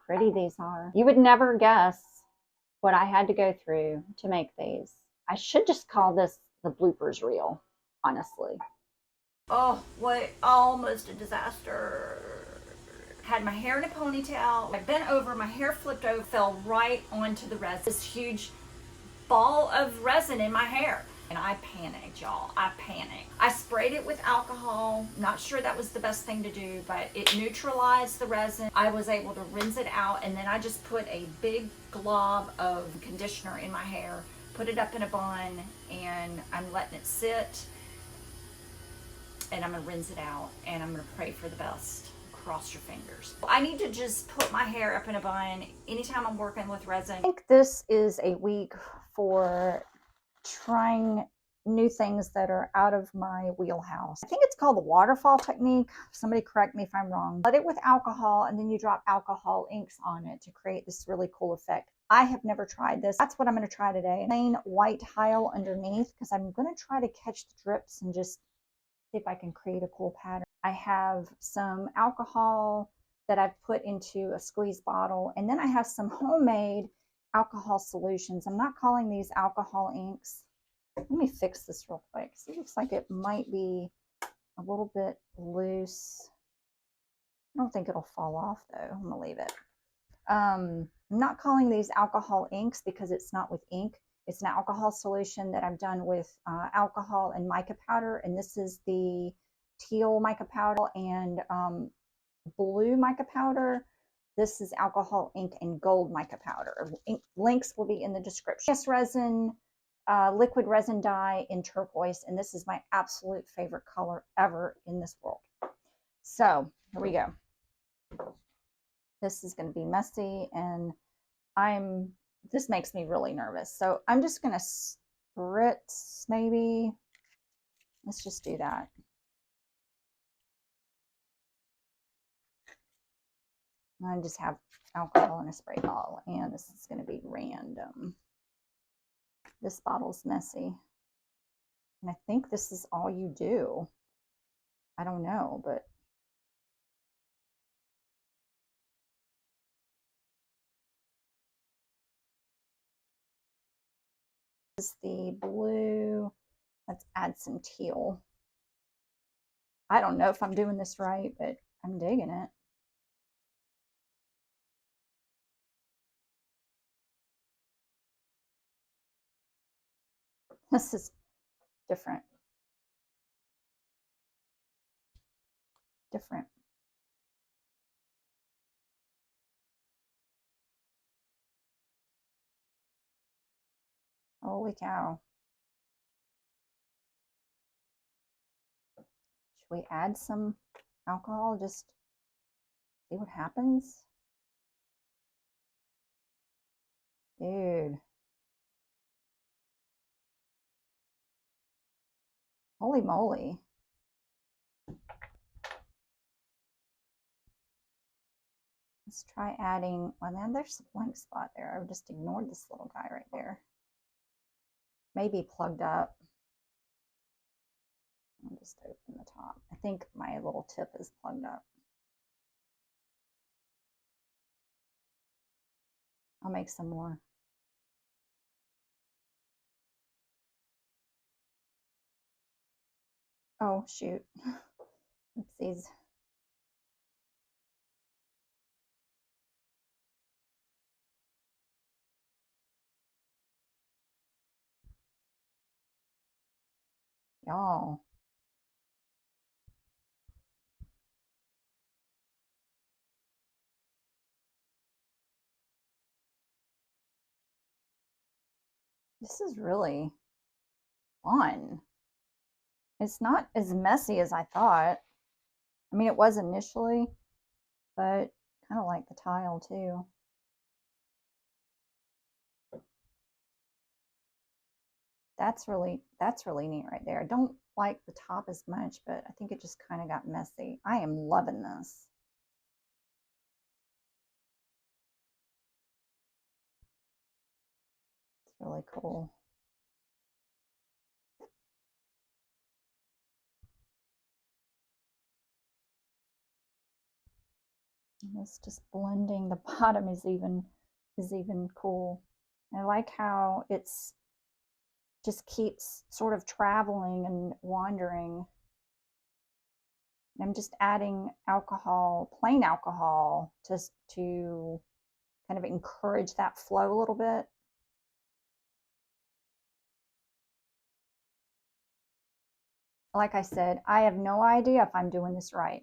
pretty these are. You would never guess what I had to go through to make these. I should just call this the bloopers reel, honestly. Oh, what almost a disaster. Had my hair in a ponytail. I bent over, my hair flipped over, fell right onto the resin. This huge ball of resin in my hair. And I panicked, y'all. I panicked. I sprayed it with alcohol. Not sure that was the best thing to do, but it neutralized the resin. I was able to rinse it out, and then I just put a big glob of conditioner in my hair, put it up in a bun, and I'm letting it sit. And I'm gonna rinse it out, and I'm gonna pray for the best. Cross your fingers. I need to just put my hair up in a bun anytime I'm working with resin. I think this is a week for trying new things that are out of my wheelhouse. I think it's called the waterfall technique. Somebody correct me if I'm wrong. Let it with alcohol, and then you drop alcohol inks on it to create this really cool effect. I have never tried this. That's what I'm going to try today. Plain white tile underneath, because I'm going to try to catch the drips and just see if I can create a cool pattern. I have some alcohol that I've put into a squeeze bottle, and then I have some homemade alcohol solutions. I'm not calling these alcohol inks. Let me fix this real quick. It looks like it might be a little bit loose. I don't think it'll fall off though. I'm gonna leave it. I'm not calling these alcohol inks because it's not with ink. It's an alcohol solution that I've done with alcohol and mica powder, and this is the teal mica powder and blue mica powder. This is alcohol ink and gold mica powder. Links will be in the description. KSRESIN liquid resin dye in turquoise, and this is my absolute favorite color ever in this world. So here we go. This is going to be messy, and this makes me really nervous. So I'm just going to spritz, maybe. Let's just do that. I just have alcohol in a spray bottle, and this is going to be random. This bottle's messy. And I think this is all you do. I don't know, but this is the blue. Let's add some teal. I don't know if I'm doing this right, but I'm digging it. This is different. Different. Holy cow. Should we add some alcohol? Just see what happens? Dude. Holy moly. Let's try adding, well, now there's a blank spot there. I just ignored this little guy right there. Maybe plugged up. I'll just open the top. I think my little tip is plugged up. I'll make some more. Oh, shoot. Oopsies. Y'all. This is really fun. It's not as messy as I thought. I mean, it was initially, but kind of like the tile too. That's really neat right there. I don't like the top as much, but I think it just kind of got messy. I am loving this. It's really cool. It's just blending. The bottom is even cool. I like how it's just keeps sort of traveling and wandering. I'm just adding alcohol, plain alcohol, just to kind of encourage that flow a little bit. Like I said, I have no idea if I'm doing this right.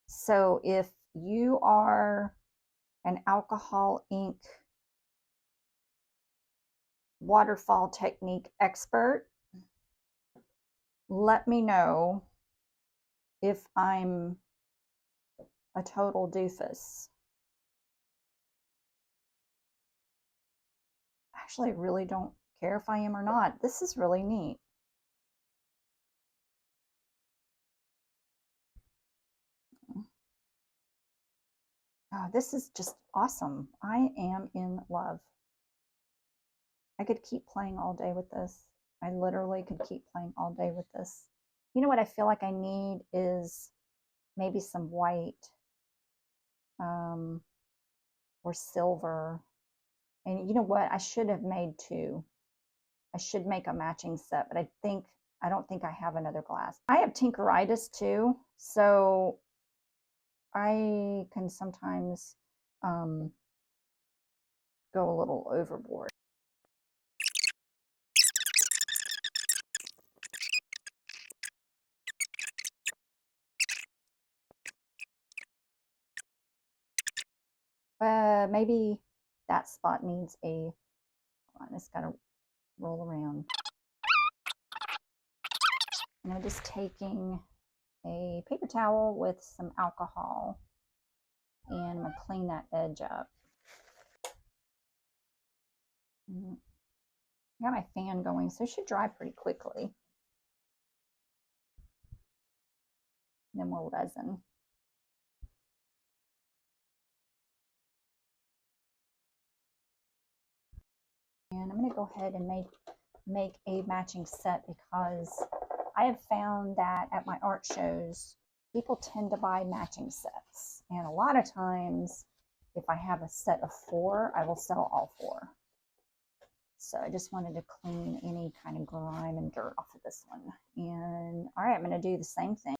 So if you are an alcohol ink waterfall technique expert, let me know if I'm a total doofus. Actually, I really don't care if I am or not. This is really neat. Oh, this is just awesome. I am in love. I could keep playing all day with this. I literally could keep playing all day with this. You know what I feel like I need is maybe some white or silver. And you know what? I should have made two. I should make a matching set, but I don't think I have another glass. I have tinkeritis too, so I can sometimes go a little overboard. Maybe that spot needs a, hold on, it's got to roll around. And I'm just taking a paper towel with some alcohol and I'm going to clean that edge up. Got my fan going, so it should dry pretty quickly. And then we'll resin. And I'm going to go ahead and make a matching set because I have found that at my art shows, people tend to buy matching sets. And a lot of times, if I have a set of 4, I will sell all 4. So I just wanted to clean any kind of grime and dirt off of this one. And all right, I'm going to do the same thing.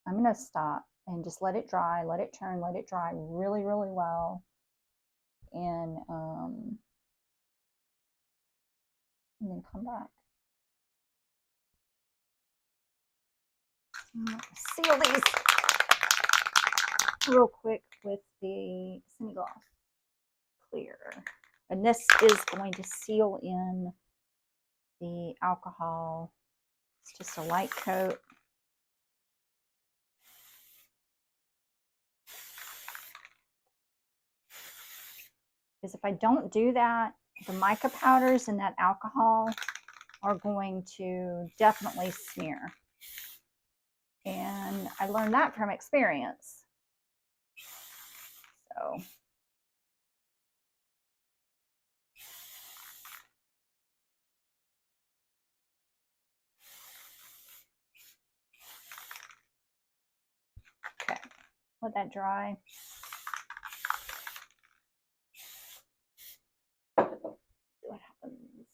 I'm going to stop and just let it dry, let it turn, let it dry really, really well. And then come back. Seal these real quick with the semi-gloss clear. And this is going to seal in the alcohol. It's just a light coat. Because if I don't do that, the mica powders and that alcohol are going to definitely smear. And I learned that from experience. So okay, let that dry. What happens?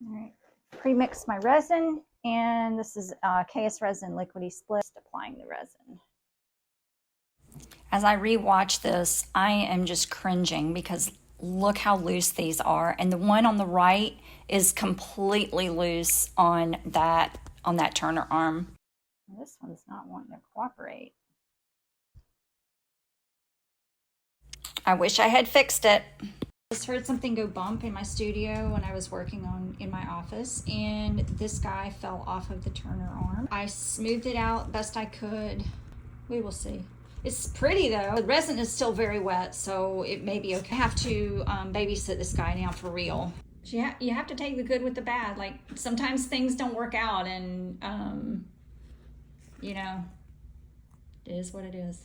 All right, pre-mix my resin, and this is KSRESIN liquidy split. Just applying the resin. As I rewatch this, I am just cringing because look how loose these are, and the one on the right is completely loose on that turner arm. This one's not wanting to cooperate. I wish I had fixed it. I just heard something go bump in my studio when I was working in my office, and this guy fell off of the turner arm. I smoothed it out best I could. We will see. It's pretty though. The resin is still very wet, so it may be okay. I have to babysit this guy now for real. You have to take the good with the bad. Like sometimes things don't work out, and you know, it is what it is.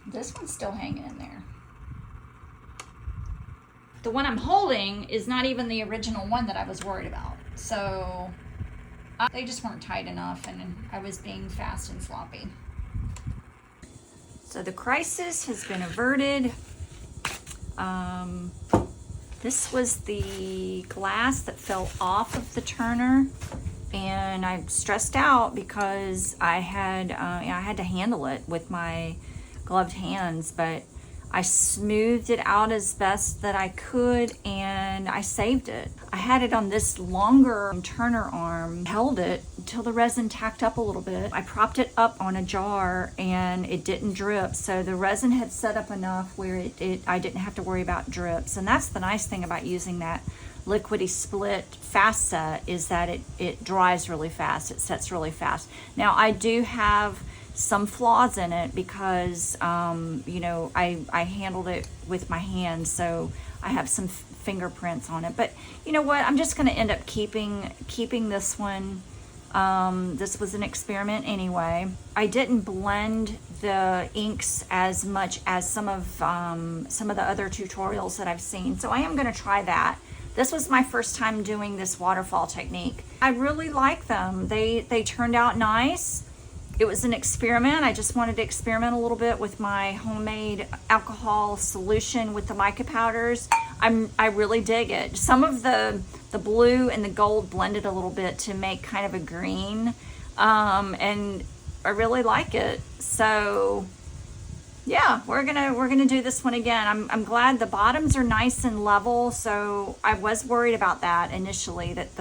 This one's still hanging in there. The one I'm holding is not even the original one that I was worried about. So they just weren't tight enough, and I was being fast and sloppy. So the crisis has been averted. This was the glass that fell off of the turner, and I stressed out because I had to handle it with my gloved hands, but I smoothed it out as best that I could, and I saved it. I had it on this longer turner arm, held it until the resin tacked up a little bit. I propped it up on a jar and it didn't drip. So the resin had set up enough where I didn't have to worry about drips. And that's the nice thing about using that liquidy split fast set, is that it dries really fast. It sets really fast. Now I do have some flaws in it because I handled it with my hands, so I have some fingerprints on it. But you know what, I'm just going to end up keeping this one. This was an experiment anyway. I didn't blend the inks as much as some of the other tutorials that I've seen, so I am going to try that. This was my first time doing this waterfall technique. I really like them. They turned out nice. It was an experiment. I just wanted to experiment a little bit with my homemade alcohol solution with the mica powders. I really dig it. Some of the blue and the gold blended a little bit to make kind of a green, and I really like it. So yeah, we're gonna do this one again. I'm glad the bottoms are nice and level. So I was worried about that initially, that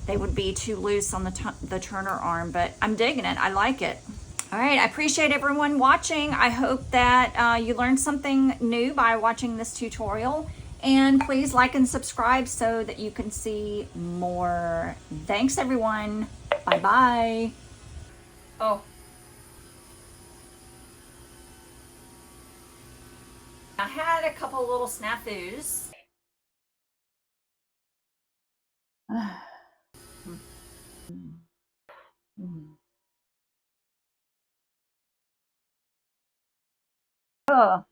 they would be too loose on the turner arm, but I'm digging it. I like it. All right, I appreciate everyone watching. I hope that you learned something new by watching this tutorial, and please like and subscribe so that you can see more. Thanks everyone. Bye bye. Oh, I had a couple little snafus. Oh.